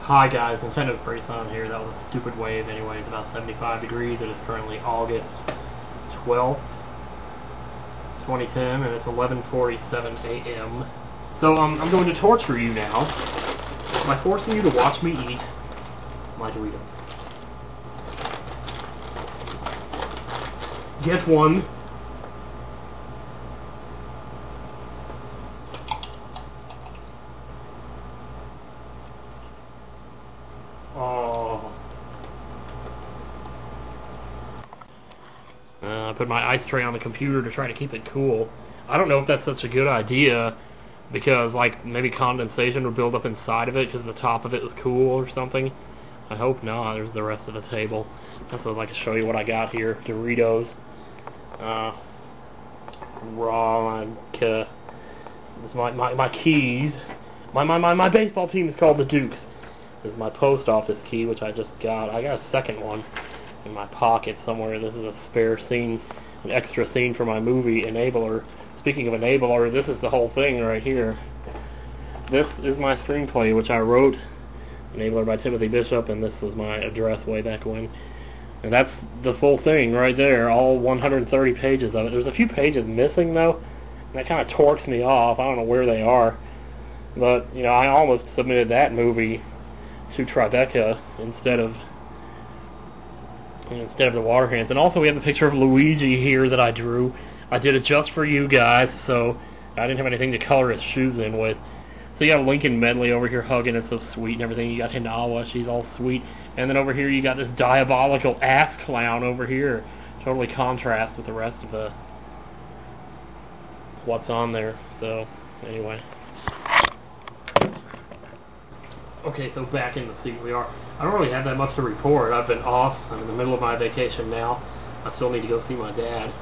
Hi guys, Nintendo Free Sun here. That was a stupid wave anyway. It's about 75 degrees. It is currently August 12th, 2010, and it's 11:47 a.m. So I'm going to torture you now by forcing you to watch me eat my Doritos. Get one. Oh. I put my ice tray on the computer to try to keep it cool. I don't know if that's such a good idea, because like maybe condensation would build up inside of it because the top of it was cool or something. I hope not. There's the rest of the table. That's what I'd like to show you what I got here. Doritos. Raw. This is my keys. My baseball team is called the Dukes. This is my post office key, which I just got. I got a second one in my pocket somewhere. This is a spare scene, an extra scene for my movie, Enabler. Speaking of Enabler, this is the whole thing right here. This is my screenplay, which I wrote, Enabler by Timothy Bishop, and this was my address way back when. And that's the full thing right there, all 130 pages of it. There's a few pages missing, though, and that kind of torques me off. I don't know where they are. But, you know, I almost submitted that movie to Betcha instead of the water hands. And also we have the picture of Luigi here that I drew. I did it just for you guys, so I didn't have anything to color his shoes in with. So you got Lincoln Medley over here hugging, it's so sweet and everything. You got Hinawa, she's all sweet. And then over here you got this diabolical ass clown over here. Totally contrast with the rest of the what's on there. So anyway. Okay, so back in the seat we are. I don't really have that much to report. I've been off. I'm in the middle of my vacation now. I still need to go see my dad.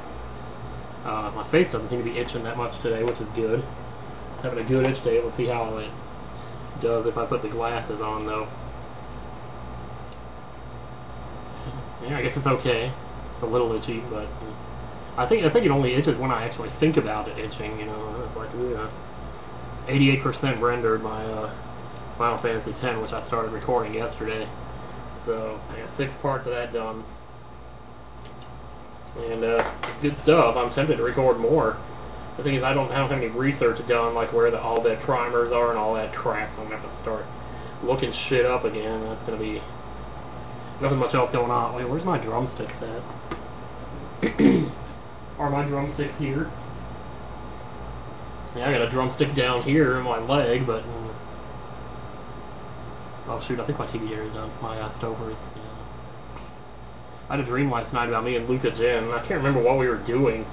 My face doesn't seem to be itching that much today, which is good. Having a good itch day. We'll see how it does if I put the glasses on, though. Yeah, I guess it's okay. It's a little itchy, but I think it only itches when I actually think about it itching. You know, it's like 88% rendered my Final Fantasy X, which I started recording yesterday. So I got 6 parts of that done, and it's good stuff. I'm tempted to record more. The thing is, I don't have any research done, like where all the primers are and all that crap. So I'm gonna have to start looking shit up again. That's gonna be nothing much else going on. Wait, where's my drumsticks at? Are my drumsticks here? Yeah, I got a drumstick down here in my leg, but. Oh shoot, I think my TV area is done. My stover is, I had a dream last night about me and Luca Jen, and I can't remember what we were doing,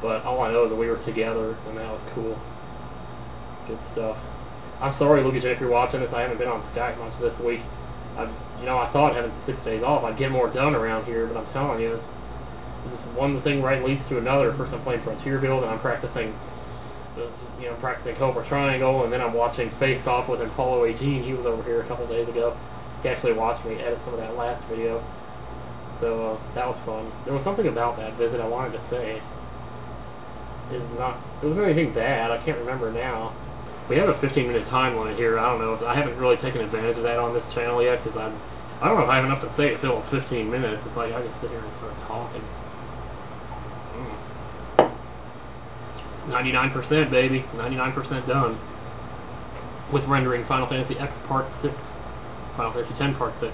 but all I know is that we were together, and that was cool. Good stuff. I'm sorry, Luca Jen, if you're watching this. I haven't been on Skype much this week. I thought having 6 days off I'd get more done around here, but I'm telling you, it's just one thing right leads to another. First I'm playing Frontier Build, and I'm practicing Cobra Triangle, and then I'm watching Face Off with Apollo 18. He was over here a couple days ago. He actually watched me edit some of that last video. So that was fun. There was something about that visit I wanted to say. It wasn't anything bad. I can't remember now. We have a 15-minute time limit here. I don't know. I haven't really taken advantage of that on this channel yet, because I don't know if I have enough to say to fill 15 minutes. It's like I just sit here and start talking. 99%, baby. 99% done. With rendering Final Fantasy X Part 6. Final Fantasy X Part 6.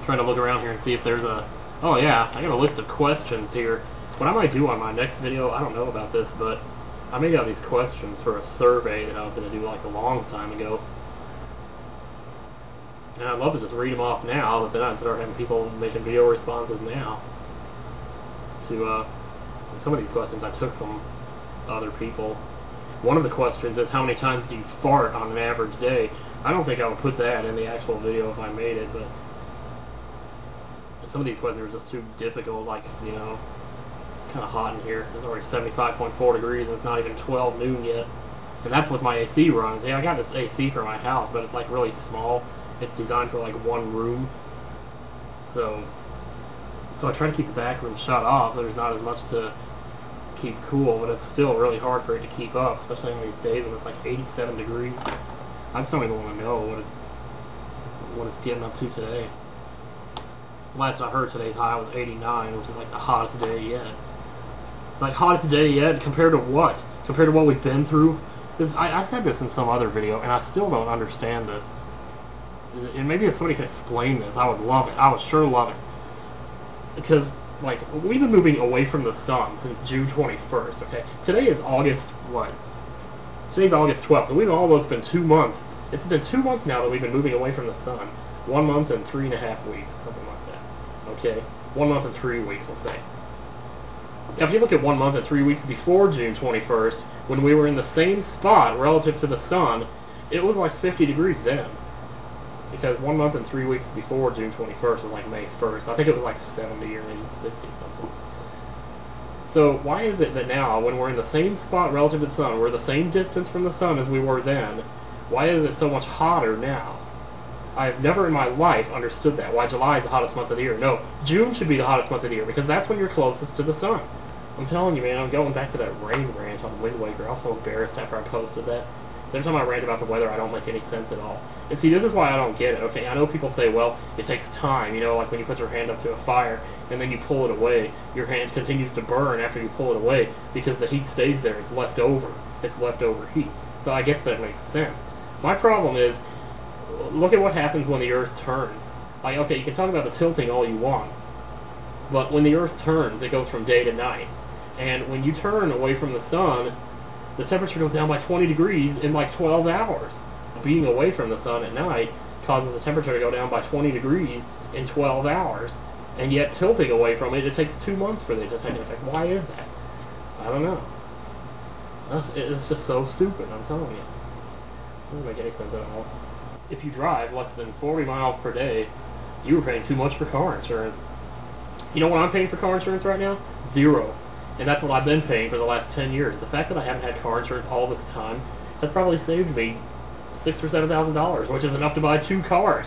Trying to look around here and see if there's a... Oh yeah, I got a list of questions here. What I might do on my next video, I don't know about this, but I made out these questions for a survey that I was going to do like a long time ago. And I'd love to just read them off now, but then I'd start having people making video responses now to some of these questions I took from other people. One of the questions is, how many times do you fart on an average day? I don't think I would put that in the actual video if I made it, but some of these questions are just too difficult, like, kind of hot in here. It's already 75.4 degrees, and it's not even 12 noon yet. And that's with my AC runs. Yeah, I got this AC for my house, but it's like really small. It's designed for like one room. So I try to keep the back room shut off, so there's not as much to keep cool, but it's still really hard for it to keep up, especially on these days when it's like 87 degrees. I just don't even want to know what it's getting up to today. Last I heard, today's high was 89, which is like the hottest day yet. Like, hottest day yet compared to what? Compared to what we've been through? I said this in some other video, and I still don't understand this. And maybe if somebody can explain this, I would love it. I would sure love it. Because, like, we've been moving away from the sun since June 21st, okay? Today is August, what? Today's August 12th, and we've almost been 2 months. It's been 2 months now that we've been moving away from the sun. 1 month and 3.5 weeks, something like that. Okay? 1 month and 3 weeks, we'll say. Now, if you look at 1 month and 3 weeks before June 21st, when we were in the same spot relative to the sun, it was like 50 degrees then. Because 1 month and 3 weeks before June 21st was like May 1st. I think it was like 70 or maybe 60 something. So why is it that now, when we're in the same spot relative to the sun, we're the same distance from the sun as we were then, why is it so much hotter now? I've never in my life understood that. Why July is the hottest month of the year. No, June should be the hottest month of the year, because that's when you're closest to the sun. I'm telling you, man, I'm going back to that rain rant on Wind Waker. I was so embarrassed after I posted that. Every time I rant about the weather, I don't make any sense at all. And see, this is why I don't get it, okay? I know people say, well, it takes time, you know, like when you put your hand up to a fire, and then you pull it away, your hand continues to burn after you pull it away, because the heat stays there, it's left over. It's leftover heat. So I guess that makes sense. My problem is, look at what happens when the Earth turns. Like, okay, you can talk about the tilting all you want, but when the Earth turns, it goes from day to night. And when you turn away from the sun, the temperature goes down by 20 degrees in like 12 hours. Being away from the sun at night causes the temperature to go down by 20 degrees in 12 hours. And yet tilting away from it, it takes 2 months for it to take effect. Why is that? I don't know. It's just so stupid, I'm telling you. It doesn't make any sense at all. If you drive less than 40 miles per day, you were paying too much for car insurance. You know what I'm paying for car insurance right now? 0. And that's what I've been paying for the last 10 years. The fact that I haven't had car insurance all this time has probably saved me $6,000 or $7,000, which is enough to buy 2 cars.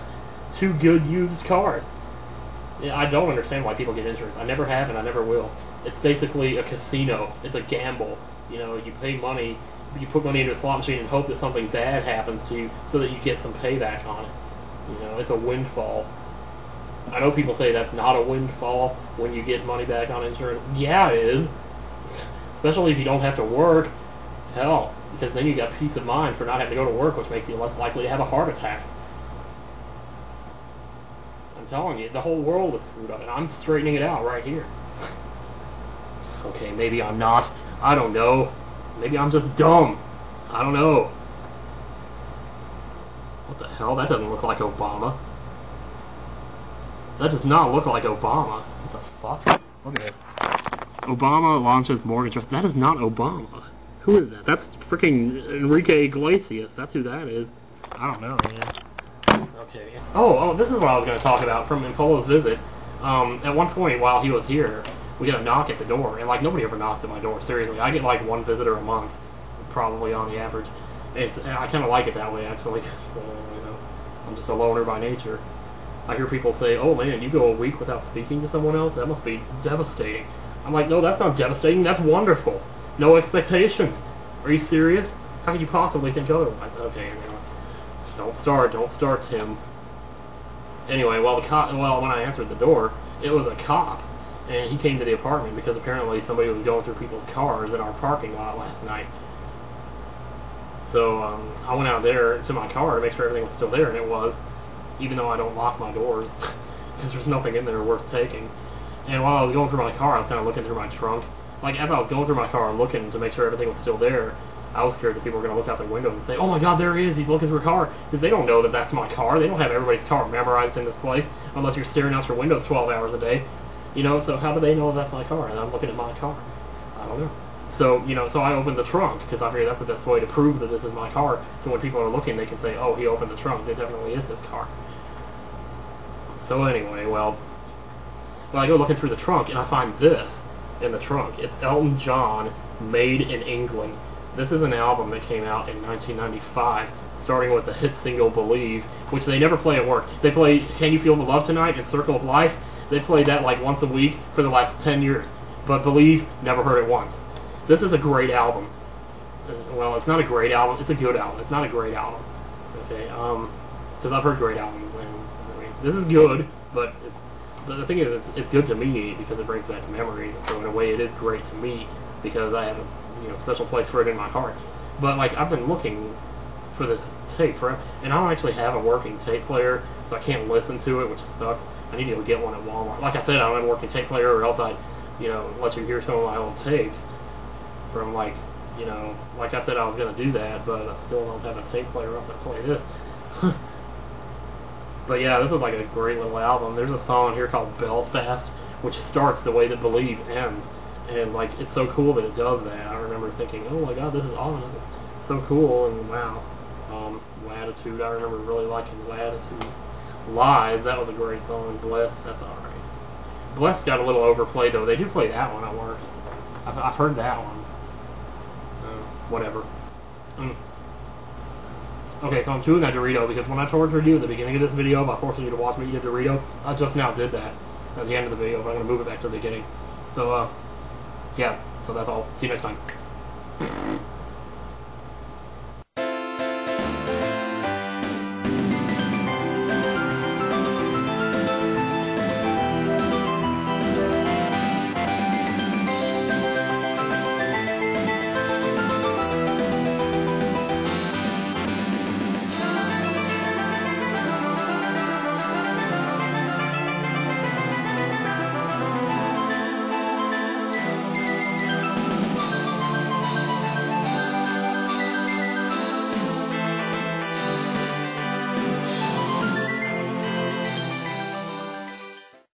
2 good used cars. Yeah, I don't understand why people get insurance. I never have and I never will. It's basically a casino. It's a gamble. You know, you pay money, you put money into a slot machine and hope that something bad happens to you so that you get some payback on it. You know, it's a windfall. I know people say that's not a windfall when you get money back on insurance. Yeah, it is. Especially if you don't have to work. Hell, because then you got peace of mind for not having to go to work, which makes you less likely to have a heart attack. I'm telling you, the whole world is screwed up, and I'm straightening it out right here. Okay, maybe I'm not. I don't know. Maybe I'm just dumb. I don't know. What the hell? That doesn't look like Obama. That does not look like Obama. What the fuck? Look at it. Obama launches mortgage trust. That is not Obama. Who is that? That's freaking Enrique Iglesias. That's who that is. I don't know, man. Okay. Oh, this is what I was going to talk about from Polo's visit. At one point while he was here, we got a knock at the door, and like nobody ever knocks at my door. Seriously, I get like 1 visitor a month, probably on the average. And I kind of like it that way, actually. You know, I'm just a loner by nature. I hear people say, oh man, you go a week without speaking to someone else? That must be devastating. I'm like, no, that's not devastating, that's wonderful. No expectations. Are you serious? How could you possibly think otherwise? Okay, anyway. Don't start, Tim. Anyway, when I answered the door, it was a cop. And he came to the apartment because apparently somebody was going through people's cars in our parking lot last night. So I went out there to my car to make sure everything was still there, and it was. Even though I don't lock my doors, because there's nothing in there worth taking. And while I was going through my car, I was kind of looking through my trunk. Like, as I was going through my car looking to make sure everything was still there, I was scared that people were going to look out their windows and say, oh my god, there he is, he's looking through a car. Because they don't know that that's my car. They don't have everybody's car memorized in this place, unless you're staring out your windows 12 hours a day. You know, so how do they know that's my car? And I'm looking at my car. I don't know. So, you know, so I opened the trunk, because I figured that's the best way to prove that this is my car. So when people are looking, they can say, oh, he opened the trunk. It definitely is his car. So anyway, well, I go looking through the trunk, and I find this in the trunk. It's Elton John, Made in England. This is an album that came out in 1995, starting with the hit single Believe, which they never play at work. They play Can You Feel the Love Tonight and Circle of Life. They played that like once a week for the last 10 years. But Believe, never heard it once. This is a great album. Well, it's not a great album. It's a good album. It's not a great album. Okay, because I've heard great albums, and I mean, this is good, but the thing is, it's good to me because it brings back memories. So in a way, it is great to me because I have a special place for it in my heart. But like I've been looking for this tape for, and I don't actually have a working tape player, so I can't listen to it, which sucks. I need to go get one at Walmart. Like I said, I don't have a working tape player, or else I'd let you hear some of my old tapes from like I said I was gonna do that, but I still don't have a tape player up to play this. But yeah, this is like a great little album. There's a song here called Belfast, which starts the way that Believe ends. And like, it's so cool that it does that. I remember thinking, oh my god, this is awesome. It's so cool, and wow. Latitude, I remember really liking Latitude. Lies, that was a great song. Bless, that's alright. Bless got a little overplayed though. They do play that one at work. I've heard that one. Whatever. Okay, so I'm chewing that Dorito because when I tortured you at the beginning of this video by forcing you to watch me eat a Dorito, I just now did that at the end of the video, but I'm going to move it back to the beginning. So, yeah, so that's all. See you next time.